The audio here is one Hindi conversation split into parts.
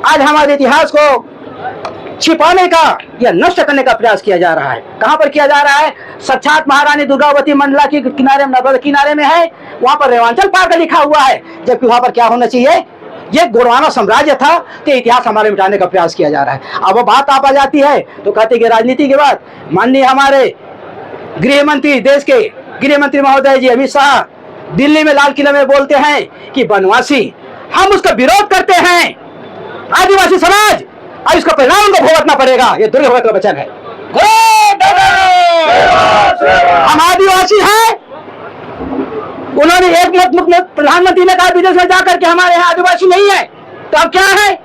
आज हमारे इतिहास को छिपाने का या नष्ट करने का प्रयास किया जा रहा है। कहां पर किया जा रहा है? साक्षात महारानी दुर्गावती मंडला के किनारे, नर्मदा किनारे में है, वहां पर रेवांचल पार्क लिखा हुआ है, जबकि वहां पर क्या होना चाहिए? ये गोंडवाना साम्राज्य था, तो इतिहास हमारे मिटाने का प्रयास किया जा रहा है। अब वो बात आप आ जाती है तो कहते कि राजनीति के बाद माननीय हमारे गृह मंत्री, देश के गृह मंत्री महोदय जी अमित शाह दिल्ली में लाल किले में बोलते हैं कि बनवासी, हम उसका विरोध करते हैं, आदिवासी समाज, और इसका परिणाम उनको भुगतना पड़ेगा। ये दुर्भाग्य का वचन है। हम आदिवासी हैं। उन्होंने एक प्रधानमंत्री ने कहा विदेश में जाकर के हमारे यहाँ आदिवासी नहीं है, तो अब क्या है?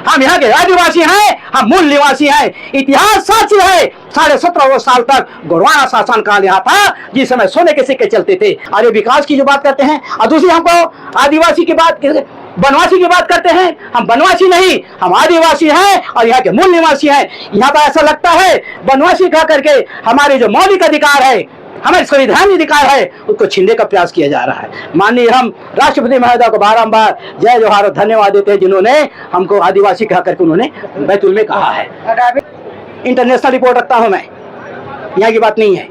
हम यहाँ के आदिवासी हैं, हम मूल निवासी हैं। इतिहास साक्षी है, 1750 साल तक गोंडवाना शासन काल यहाँ था, जिस समय सोने के सिक्के चलते थे। अरे विकास की जो बात करते हैं, और दूसरी हमको आदिवासी की बात, बनवासी की बात करते हैं। हम बनवासी नहीं, हम आदिवासी हैं और यहाँ के मूल निवासी हैं। यहाँ पर ऐसा लगता है बनवासी कह करके हमारे जो मौलिक अधिकार है, हमारे संवैधानिक अधिकार है, उसको छीनने का प्रयास किया जा रहा है। माननीय हम राष्ट्रपति महोदय को बारंबार जय जोहार और धन्यवाद देते हैं, जिन्होंने हमको आदिवासी कह करके उन्होंने बैतूल में कहा है। इंटरनेशनल रिपोर्ट रखता हूं मैं, यहाँ की बात नहीं है।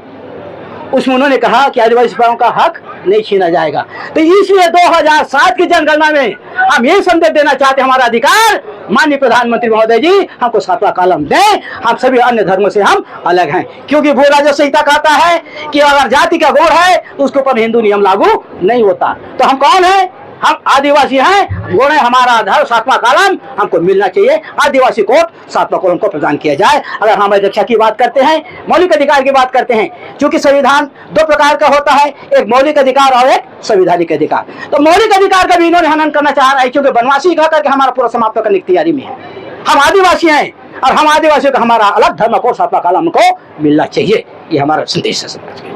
उसमें उन्होंने कहा कि आदिवासी समुदायों का हक नहीं छीना जाएगा। तो इसलिए 2007 की जनगणना में हम ये संदेश देना चाहते हैं, हमारा अधिकार, माननीय प्रधानमंत्री महोदय जी हमको 7वां कॉलम दें, हम सभी अन्य धर्मों से हम अलग हैं। क्योंकि भू राजस्व संहिता कहता है कि अगर जाति का गोड़ है तो उसके ऊपर हिंदू नियम लागू नहीं होता। तो हम कौन है? हम आदिवासी हैं, गोड़ है हमारा आधार, 7वां कॉलम हमको मिलना चाहिए। आदिवासी कोड 7वां कॉलम को प्रदान किया जाए। अगर हम रक्षा की बात करते हैं, मौलिक अधिकार की बात करते हैं, क्योंकि संविधान 2 प्रकार का होता है, एक मौलिक अधिकार और एक संवैधानिक अधिकार। तो मौलिक अधिकार का भी इन्होंने हनन करना चाह रहा है, क्योंकि बनवासी कह करके हमारा पूरा समाप्त करने की तैयारी में है। हम आदिवासी हैं और हम आदिवासियों का हमारा अलग धर्म को 7वां कॉलम को मिलना चाहिए। ये हमारा संदेश है।